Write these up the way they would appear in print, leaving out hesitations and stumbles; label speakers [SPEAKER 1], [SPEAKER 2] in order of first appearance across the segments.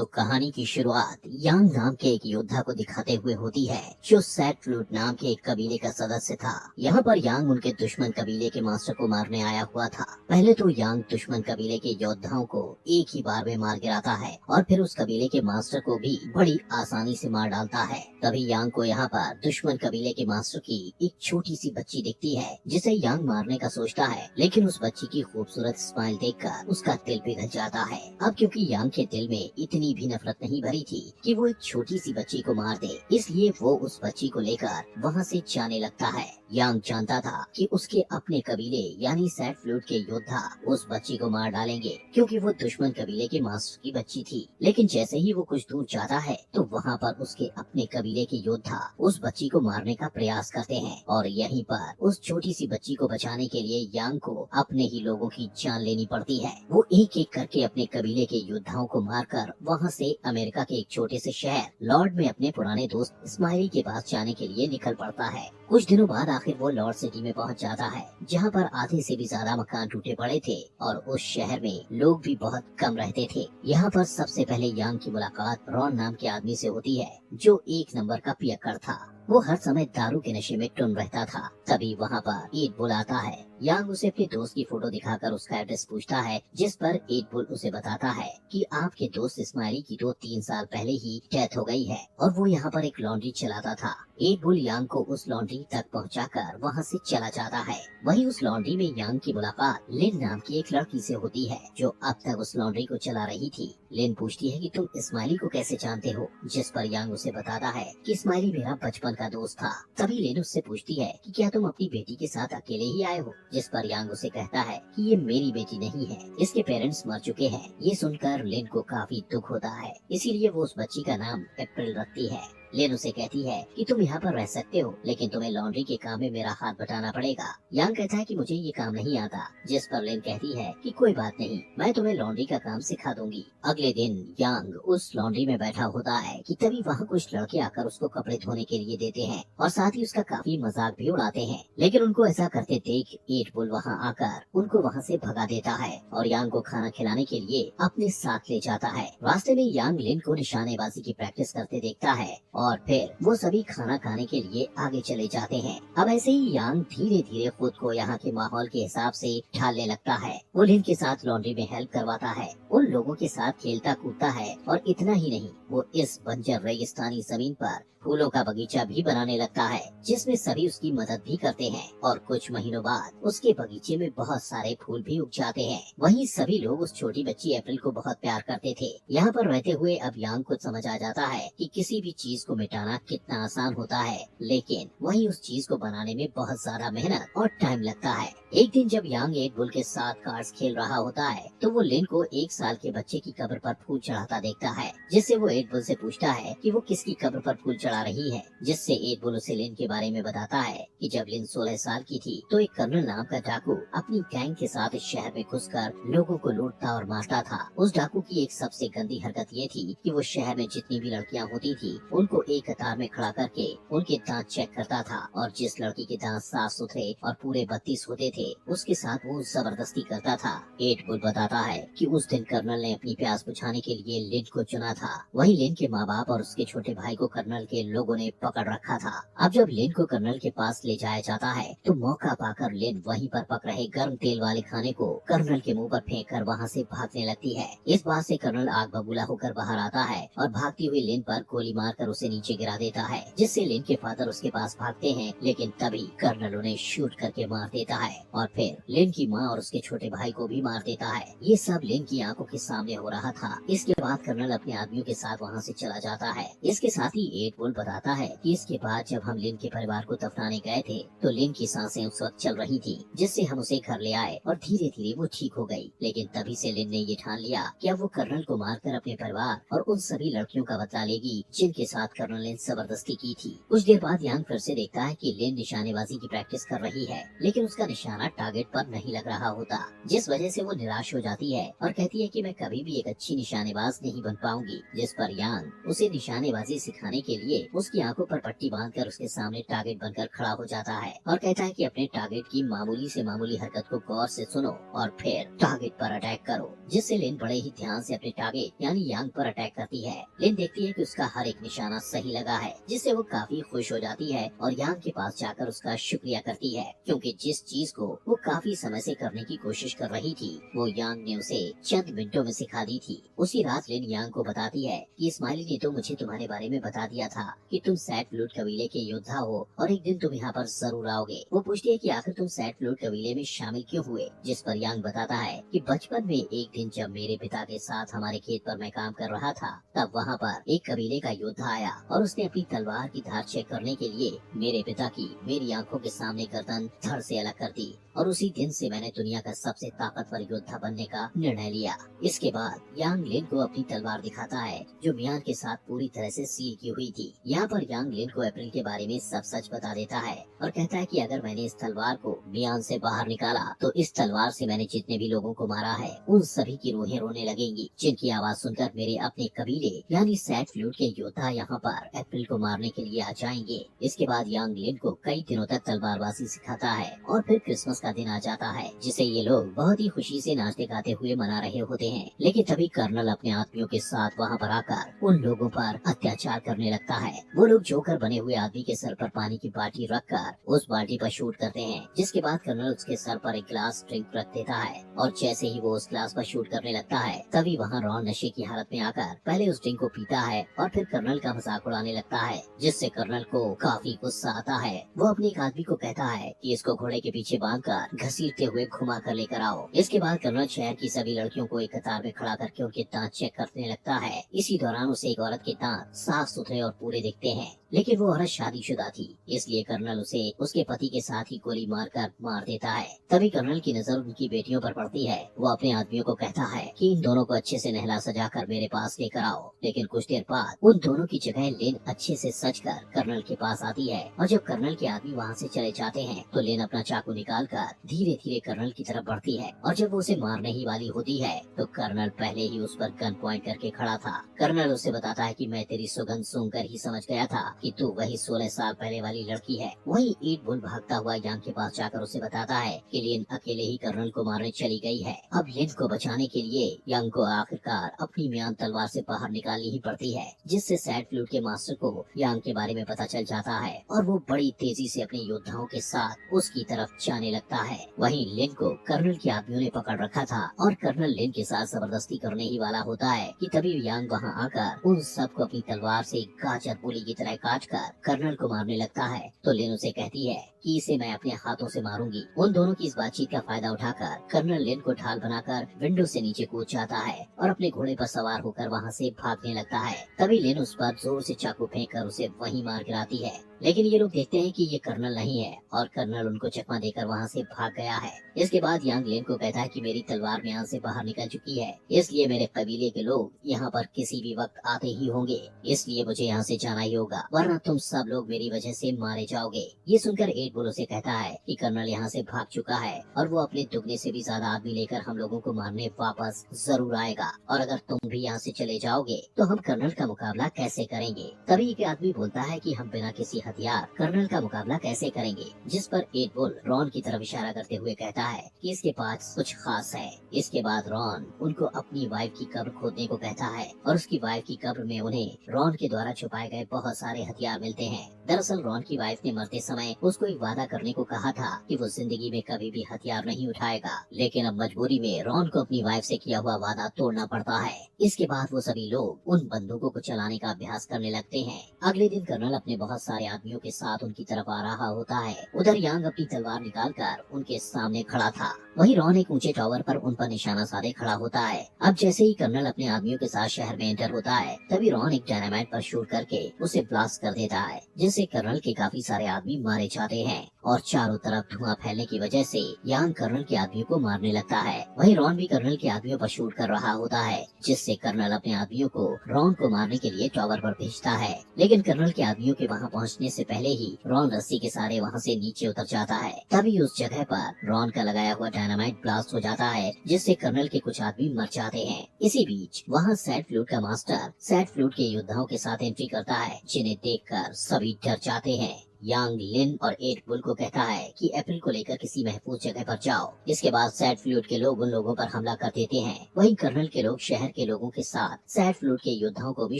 [SPEAKER 1] तो कहानी की शुरुआत यांग नाम के एक योद्धा को दिखाते हुए होती है, जो सैट फ्लूट नाम के एक कबीले का सदस्य था। यहाँ पर यांग उनके दुश्मन कबीले के मास्टर को मारने आया हुआ था। पहले तो यांग दुश्मन कबीले के योद्धाओं को एक ही बार में मार गिराता है और फिर उस कबीले के मास्टर को भी बड़ी आसानी से मार डालता है। तभी यांग को यहाँ पर दुश्मन कबीले के मास्टर की एक छोटी सी बच्ची दिखती है, जिसे यांग मारने का सोचता है, लेकिन उस बच्ची की खूबसूरत स्माइल देखकर उसका दिल पिघल जाता है। अब क्योंकि यांग के दिल में इतनी भी नफरत नहीं भरी थी कि वो एक छोटी सी बच्ची को मार दे, इसलिए वो उस बच्ची को लेकर वहाँ से जाने लगता है। यांग जानता था कि उसके अपने कबीले यानी सैट फ्लूट के योद्धा उस बच्ची को मार डालेंगे, क्योंकि वो दुश्मन कबीले के मास्टर की बच्ची थी। लेकिन जैसे ही वो कुछ दूर जाता है तो वहाँ पर उसके अपने कबीले के योद्धा उस बच्ची को मारने का प्रयास करते हैं और यहीं पर उस छोटी सी बच्ची को बचाने के लिए यांग को अपने ही लोगों की जान लेनी पड़ती है। वो एक एक करके अपने कबीले के योद्धाओं को मारकर वहाँ से अमेरिका के एक छोटे से शहर लॉर्ड में अपने पुराने दोस्त स्माइली के पास जाने के लिए निकल पड़ता है। कुछ दिनों बाद आखिर वो लॉर्ड सिटी में पहुंच जाता है, जहां पर आधे से भी ज्यादा मकान टूटे पड़े थे और उस शहर में लोग भी बहुत कम रहते थे। यहाँ पर सबसे पहले यांग की मुलाकात रॉन नाम के आदमी से होती है, जो एक नंबर का पियक्कड़ था। वो हर समय दारू के नशे में टुन रहता था। तभी वहाँ पर ईद बुल आता है। यांग उसे अपने दोस्त की फोटो दिखाकर उसका एड्रेस पूछता है, जिस पर ईद बुल उसे बताता है कि आपके दोस्त इस्माइली की तो 3 साल पहले ही डेथ हो गई है और वो यहाँ पर एक लॉन्ड्री चलाता था। ईद बुल यांग को उस लॉन्ड्री तक पहुँचाकर वहाँ से चला जाता है। वहीं उस लॉन्ड्री में यांग की मुलाकात लिन नाम की एक लड़की से होती है, जो अब तक उस लॉन्ड्री को चला रही थी। लिन पूछती है कि तुम इस्माइली को कैसे जानते हो, जिस पर यांग उसे बताता है कि इस्माइली मेरा बचपन का दोस्त था। तभी लिन उससे पूछती है कि क्या तुम अपनी बेटी के साथ अकेले ही आए हो, जिस पर यांग उसे कहता है कि ये मेरी बेटी नहीं है, इसके पेरेंट्स मर चुके हैं। ये सुनकर लिन को काफी दुख होता है, इसीलिए वो उस बच्ची का नाम अप्रैल रखती है। लिन उसे कहती है कि तुम यहाँ पर रह सकते हो, लेकिन तुम्हें लॉन्ड्री के काम में मेरा हाथ बटाना पड़ेगा। यांग कहता है कि मुझे ये काम नहीं आता, जिस पर लिन कहती है कि कोई बात नहीं, मैं तुम्हें लॉन्ड्री का काम सिखा दूंगी। अगले दिन यांग उस लॉन्ड्री में बैठा होता है कि तभी वहाँ कुछ लड़के आकर उसको कपड़े धोने के लिए देते हैं और साथ ही उसका काफी मजाक भी उड़ाते हैं। लेकिन उनको ऐसा करते देख ईद बुल वहाँ आकर उनको वहाँ से भगा देता है और यांग को खाना खिलाने के लिए अपने साथ ले जाता है। रास्ते में यांग लिन को निशानेबाजी की प्रैक्टिस करते देखता है और फिर वो सभी खाना खाने के लिए आगे चले जाते हैं। अब ऐसे ही यांग धीरे धीरे खुद को यहाँ के माहौल के हिसाब से ढालने लगता है। वो लिन के साथ लॉन्ड्री में हेल्प करवाता है, उन लोगों के साथ खेलता कूदता है और इतना ही नहीं, वो इस बंजर रेगिस्तानी जमीन पर फूलों का बगीचा भी बनाने लगता है, जिसमें सभी उसकी मदद भी करते हैं और कुछ महीनों बाद उसके बगीचे में बहुत सारे फूल भी उग जाते हैं। वहीं सभी लोग उस छोटी बच्ची अप्रैल को बहुत प्यार करते थे। यहाँ पर रहते हुए अब यांग को समझ आ जाता है कि किसी भी चीज को मिटाना कितना आसान होता है, लेकिन वहीं उस चीज को बनाने में बहुत ज्यादा मेहनत और टाइम लगता है। एक दिन जब यांग ईद बुल के साथ कार्ड्स खेल रहा होता है, तो वो लिन को 1 साल के बच्चे की कब्र पर फूल चढ़ाता देखता है, जिससे वो ईद बुल से पूछता है कि वो किसकी कब्र पर फूल चढ़ा रही है, जिससे ईद बुल उसे लिन के बारे में बताता है कि जब लिन 16 साल की थी तो एक कर्नल नाम का डाकू अपनी गैंग के साथ इस शहर में घुसकर लोगों को लूटता और मारता था। उस डाकू की एक सबसे गंदी हरकत ये थी कि वो शहर में जितनी भी लड़कियां होती थी उनको एक कतार में खड़ा करके उनके दांत चेक करता था और जिस लड़की के दांत साफ सुथरे और पूरे 32 होते थे उसके साथ वो जबरदस्ती करता था। ईद बुल बताता है कि उस दिन कर्नल ने अपनी प्यास बुझाने के लिए लिन को चुना था। वहीं लिन के माँ बाप और उसके छोटे भाई को कर्नल के लोगों ने पकड़ रखा था। अब जब लिन को कर्नल के पास ले जाया जाता है तो मौका पाकर लिन वहीं पर पक रहे गर्म तेल वाले खाने को कर्नल के मुंह पर फेंक कर वहाँ से भागने लगती है। इस बात से कर्नल आग बबूला होकर बाहर आता है और भागती हुई लिन पर गोली मारकर उसे नीचे गिरा देता है, जिससे लिन के फादर उसके पास भागते हैं, लेकिन तभी कर्नल उन्हें शूट करके मार देता है और फिर लिन की माँ और उसके छोटे भाई को भी मार देता है। ये सब लिन की आंखों के सामने हो रहा था। इसके बाद कर्नल अपने आदमियों के साथ वहाँ से चला जाता है। इसके साथ ही ईद बुल बताता है कि इसके बाद जब हम लिन के परिवार को दफनाने गए थे तो लिन की सांसें उस वक्त चल रही थी, जिससे हम उसे घर ले आए और धीरे धीरे वो ठीक हो गई। लेकिन तभी से लिन ने ये ठान लिया कि अब वो कर्नल को मारकर अपने परिवार और उन सभी लड़कियों का बदला लेगी जिनके साथ कर्नल ने जबरदस्ती की थी। कुछ देर बाद यांग फिर से देखता है कि लिन निशानेबाजी की प्रैक्टिस कर रही है, लेकिन उसका निशाना टारगेट पर नहीं लग रहा होता, जिस वजह से वो निराश हो जाती है और कहती है कि मैं कभी भी एक अच्छी निशानेबाज नहीं बन पाऊंगी। जिस पर यांग उसे निशानेबाजी सिखाने के लिए उसकी आंखों पर पट्टी बांधकर उसके सामने टारगेट बनकर खड़ा हो जाता है और कहता है कि अपने टारगेट की मामूली से मामूली हरकत को गौर से सुनो और फिर टारगेट पर अटैक करो, जिससे लिन बड़े ही ध्यान से अपने टारगेट यानी यांग पर अटैक करती है। लिन देखती है कि उसका हर एक निशाना सही लगा है, जिससे वो काफी खुश हो जाती है और यांग के पास जाकर उसका शुक्रिया करती है, क्योंकि जिस चीज को वो काफी समय से करने की कोशिश कर रही थी वो यांग ने उसे चंद मिनटों में सिखा दी थी। उसी रात लिन यांग को बताती है कि स्माइली ने तो मुझे तुम्हारे बारे में बता दिया था कि तुम सैट फ्लूट कबीले के योद्धा हो और एक दिन तुम यहाँ पर जरूर आओगे। वो पूछती है कि आखिर तुम सैट फ्लूट कबीले में शामिल क्यों हुए, जिस पर यांग बताता है कि बचपन में एक दिन जब मेरे पिता के साथ हमारे खेत पर मैं काम कर रहा था, तब वहाँ पर एक कबीले का योद्धा आया और उसने अपनी तलवार की धार चेक करने के लिए मेरे पिता की मेरी आंखों के सामने गर्दन धड़ से अलग कर दी और उसी दिन से मैंने दुनिया का सबसे ताकतवर योद्धा बनने का निर्णय लिया। इसके बाद यांग लिन को अपनी तलवार दिखाता है जो मियान के साथ पूरी तरह से सील की हुई थी। यहाँ पर यांग लिन को अप्रैल के बारे में सब सच बता देता है और कहता है कि अगर मैंने इस तलवार को मियान से बाहर निकाला तो इस तलवार से मैंने जितने भी लोगों को मारा है उन सभी की रूहें रोने लगेंगी, जिनकी आवाज सुनकर मेरे अपने कबीले यानी सैट फ्लूट के योद्धा यहाँ पर अप्रैल को मारने के लिए आ जाएंगे। इसके बाद यांग लिन को कई दिनों तक तलवारबाजी सिखाता है और फिर क्रिसमस का दिन आ जाता है, जिसे ये लोग बहुत ही खुशी से नाचते गाते हुए मना रहे होते हैं। लेकिन तभी कर्नल अपने आदमियों के साथ वहाँ पर आकर उन लोगों पर अत्याचार करने लगता है। वो लोग जोकर बने हुए आदमी के सर पर पानी की बाल्टी रखकर उस बाल्टी पर शूट करते हैं, जिसके बाद कर्नल उसके सर पर एक ग्लास ड्रिंक रख देता है और जैसे ही वो उस ग्लास पर शूट करने लगता है तभी वहाँ रॉन नशे की हालत में आकर पहले उस ड्रिंक को पीता है और फिर कर्नल का मजाक उड़ाने लगता है, जिससे कर्नल को काफी गुस्सा आता है। वो अपने एक आदमी को कहता है कि इसको घोड़े के पीछे बांधकर घसीटते हुए घुमा कर लेकर आओ। इसके बाद कर्नल शहर की सभी लड़कियों को एक कतार में खड़ा करके उनके दांत चेक करने लगता है। इसी दौरान उसे एक औरत के दांत साफ सुथरे और पूरे दिखते हैं, लेकिन वो औरत शादीशुदा थी, इसलिए कर्नल उसे उसके पति के साथ ही गोली मारकर मार देता है। तभी कर्नल की नजर उनकी बेटियों पर पड़ती है। वो अपने आदमियों को कहता है कि इन दोनों को अच्छे से नहला सजा कर मेरे पास लेकर आओ, लेकिन कुछ देर बाद उन दोनों की जगह लिन अच्छे से सज कर कर्नल के पास आती है और जब कर्नल के आदमी वहाँ से चले जाते हैं तो लिन अपना चाकू निकाल कर धीरे धीरे कर्नल की तरफ बढ़ती है और जब वो उसे मारने ही वाली होती है तो कर्नल पहले ही उस पर गन पॉइंट करके खड़ा था। कर्नल उसे बताता है कि मैं तेरी सुगंध सूंघकर ही समझ गया था कि तू वही 16 साल पहले वाली लड़की है। वही ईट बुल भागता हुआ यांग के पास जाकर उसे बताता है कि लिन अकेले ही कर्नल को मारने चली गई है। अब लिन को बचाने के लिए यांग को आखिरकार अपनी म्यान तलवार से बाहर निकालनी ही पड़ती है, जिससे सैट फ्लूट के मास्टर को यांग के बारे में पता चल जाता है और वो बड़ी तेजी से अपने योद्धाओं के साथ उसकी तरफ जाने लगता है। वहीं लिन को कर्नल के आदमियों ने पकड़ रखा था और कर्नल लिन के साथ जबरदस्ती करने ही वाला होता है कि तभी यांग वहाँ आकर उन सबको अपनी तलवार से गाजर मूली की तरह काट कर कर्नल को मारने लगता है। तो लिन उसे कहती है कि इसे मैं अपने हाथों से मारूंगी। उन दोनों की इस बातचीत का फायदा उठाकर कर्नल लिन को ढाल बनाकर विंडो से नीचे कूद जाता है और अपने घोड़े पर सवार होकर वहाँ से भागने लगता है। तभी लिन उस पर जोर से चाकू फेंक कर उसे वहीं मार गिराती है, लेकिन ये लोग देखते हैं कि ये कर्नल नहीं है और कर्नल उनको चकमा देकर वहाँ से भाग गया है। इसके बाद यांग लिन को कहता है कि मेरी तलवार म्यान से बाहर निकल चुकी है, इसलिए मेरे कबीले के लोग यहाँ पर किसी भी वक्त आते ही होंगे, इसलिए मुझे यहाँ से जाना ही होगा, वरना तुम सब लोग मेरी वजह से मारे जाओगे। ये सुनकर एट बुल उसे कहता है कि कर्नल यहाँ से भाग चुका है और वो अपने दुगने से भी ज्यादा आदमी लेकर हम लोगों को मारने वापस जरूर आएगा, और अगर तुम भी यहाँ से चले जाओगे तो हम कर्नल का मुकाबला कैसे करेंगे। तभी एक आदमी बोलता है कि हम बिना किसी हथियार कर्नल का मुकाबला कैसे करेंगे, जिस पर एट बुल रॉन की तरफ इशारा करते हुए कहता है कि इसके पास कुछ खास है। इसके बाद रॉन उनको अपनी वाइफ की कब्र खोदने को कहता है और उसकी वाइफ की कब्र में उन्हें रॉन के द्वारा छुपाए गए बहुत सारे हथियार मिलते हैं। दरअसल रॉन की वाइफ ने मरते समय उसको एक वादा करने को कहा था कि वो जिंदगी में कभी भी हथियार नहीं उठाएगा, लेकिन अब मजबूरी में रॉन को अपनी वाइफ से किया हुआ वादा तोड़ना पड़ता है। इसके बाद वो सभी लोग उन बंदूकों को चलाने का अभ्यास करने लगते हैं। अगले दिन कर्नल अपने बहुत सारे आदमियों के साथ उनकी तरफ आ रहा होता है। उधर यांग अपनी तलवार निकालकर उनके सामने खड़ा था। वहीं रॉन एक ऊंचे टावर पर उन पर निशाना साधे खड़ा होता है। अब जैसे ही कर्नल अपने आदमियों के साथ शहर में एंटर होता है, तभी रॉन एक डायनामाइट पर शूट करके उसे ब्लास्ट कर देता है, जिससे कर्नल के काफी सारे आदमी मारे जाते हैं और चारों तरफ धुआं फैलने की वजह से यांग कर्नल के आदमियों को मारने लगता है। वहीं रॉन भी कर्नल के आदमियों पर शूट कर रहा होता है, जिससे कर्नल अपने आदमियों को रॉन को मारने के लिए टावर पर भेजता है। लेकिन कर्नल के आदमियों के वहां पहुंचने से पहले ही रॉन रस्सी के सहारे वहां से नीचे उतर जाता है। तभी उस जगह पर रॉन का लगाया हुआ डायनामाइट ब्लास्ट हो जाता है, जिससे कर्नल के कुछ आदमी मर जाते हैं। इसी बीच वहाँ सैड फ्लूट का मास्टर सैड फ्लूट के योद्धाओं के साथ एंट्री करता है, जिन्हें देखकर सभी डर जाते हैं। यांग लिन और एट बुल को कहता है कि अप्रैल को लेकर किसी महफूज जगह पर जाओ। इसके बाद सैड फ्लूट के लोग उन लोगों पर हमला कर देते हैं। वहीं कर्नल के लोग शहर के लोगों के साथ सैड फ्लूट के योद्धाओं को भी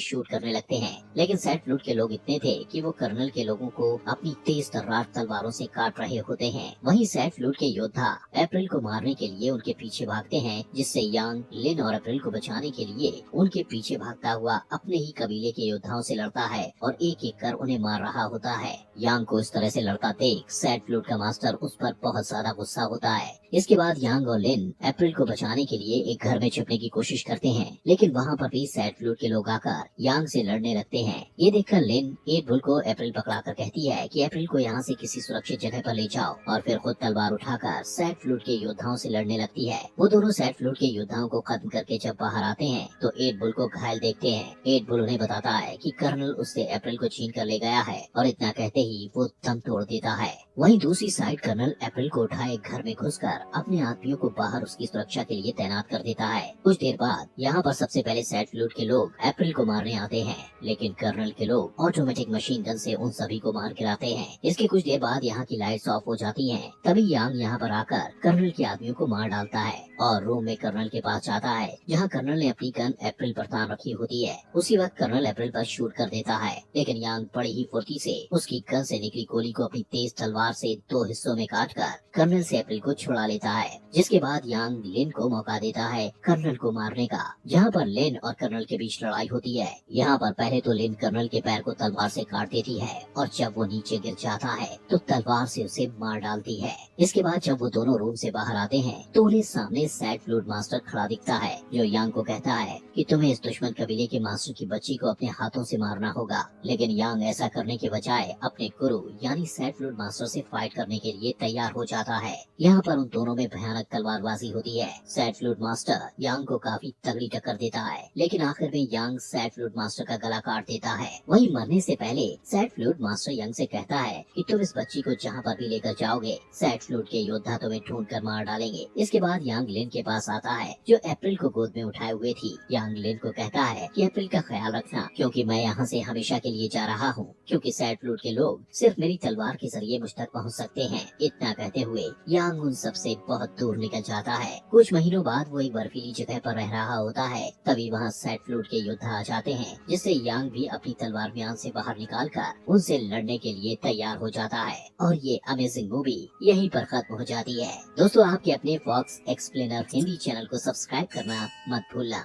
[SPEAKER 1] शूट करने लगते हैं। लेकिन सैड फ्लूट के लोग इतने थे कि वो कर्नल के लोगों को अपनी तेज तर्रार तलवारों से काट रहे होते हैं। वहीं सैड फ्लूट के योद्धा अप्रैल को मारने के लिए उनके पीछे भागते हैं, जिससे यांग लिन और अप्रैल को बचाने के लिए उनके पीछे भागता हुआ अपने ही कबीले के योद्धाओं से लड़ता है और एक एक कर उन्हें मार रहा होता है। यांग को इस तरह से लड़ता देख सैड फ्लूट का मास्टर उस पर बहुत ज्यादा गुस्सा होता है। इसके बाद यांग और लिन अप्रैल को बचाने के लिए एक घर में छुपने की कोशिश करते हैं, लेकिन वहाँ पर भी सैड फ्लूट के लोग आकर यांग से लड़ने लगते हैं। ये देखकर लिन एट बुल को अप्रैल पकड़ाकर कहती है कि अप्रैल को यहाँ से किसी सुरक्षित जगह पर ले जाओ, और फिर खुद तलवार उठाकर सैड फ्लूट के योद्धाओं से लड़ने लगती है। वो दोनों सैड फ्लूट के योद्धाओं को खत्म करके जब बाहर आते हैं तो एट बुल को घायल देखते हैं। एट बुल उन्हें बताता है कि कर्नल उससे अप्रैल को छीन कर ले गया है, और इतना कहते ही वो दम तोड़ देता है। वहीं दूसरी साइड कर्नल अप्रैल को उठाए घर में घुसकर अपने आदमियों को बाहर उसकी सुरक्षा के लिए तैनात कर देता है। कुछ देर बाद यहाँ पर सबसे पहले सैड फ्लूट के लोग अप्रैल को मारने आते हैं, लेकिन कर्नल के लोग ऑटोमेटिक मशीन गन से उन सभी को मार गिराते हैं। इसके कुछ देर बाद यहाँ की लाइट्स ऑफ हो जाती हैं। तभी यांग यहाँ पर आकर कर्नल के आदमियों को मार डालता है और रूम में कर्नल के पास जाता है, जहाँ कर्नल ने अपनी गन अप्रैल पर तान रखी होती है। उसी वक्त कर्नल अप्रैल पर शूट कर देता है, लेकिन यांग बड़ी ही फुर्ती से उसकी गन से निकली गोली को अपनी तेज तलवार से दो हिस्सों में काटकर कर्नल से अप्रैल को छुड़ा लेता है। जिसके बाद यांग लिन को मौका देता है कर्नल को मारने का, जहाँ पर लिन और कर्नल के बीच लड़ाई होती है। यहाँ पर पहले तो लिन कर्नल के पैर को तलवार से काट देती है, और जब वो नीचे गिर जाता है तो तलवार से उसे मार डालती है। इसके बाद जब वो दोनों रूम से बाहर आते हैं तो उन्हें सामने सैड फ्लूट मास्टर खड़ा दिखता है, जो यांग को कहता है कि तुम्हें इस दुश्मन कबीले के मास्टर की बच्ची को अपने हाथों से मारना होगा। लेकिन यांग ऐसा करने के बजाय अपने गुरु यानी सैड फ्लूट मास्टर से फाइट करने के लिए तैयार हो जाता है। यहाँ पर उन दोनों में भयानक तलवारबाजी होती है। सैड फ्लूट मास्टर यांग को काफी तगड़ी टक्कर देता है, लेकिन आखिर में यांग सैड फ्लूट मास्टर का गला काट देता है। वहीं मरने से पहले सैड फ्लूट मास्टर यांग से कहता है कि तुम इस बच्ची को जहाँ पर भी लेकर जाओगे, सैड फ्लूट के योद्धा तुम्हें ढूंढ कर मार डालेंगे। इसके बाद यांग लिन के पास आता है, जो अप्रैल को गोद में उठाए हुए थी। यांग लिन को कहता है कि अप्रैल का ख्याल रखना, क्योंकि मैं यहाँ से हमेशा के लिए जा रहा हूँ, क्योंकि सैड फ्लूट के लोग सिर्फ मेरी तलवार के जरिए मुझ तक पहुँच सकते हैं। इतना कहते हुए यांग उन सबसे बहुत दूर निकल जाता है। कुछ महीनों बाद वो एक बर्फीली जगह पर रह रहा होता है। तभी वहाँ सैड फ्लूट के योद्धा आ जाते हैं, जिससे यांग भी अपनी तलवार म्यान से बाहर निकालकर उनसे लड़ने के लिए तैयार हो जाता है। और ये अमेजिंग मूवी यहीं पर खत्म हो जाती है। दोस्तों, आपके अपने फॉक्स एक्सप्लेनर हिंदी चैनल को सब्सक्राइब करना मत भूलना।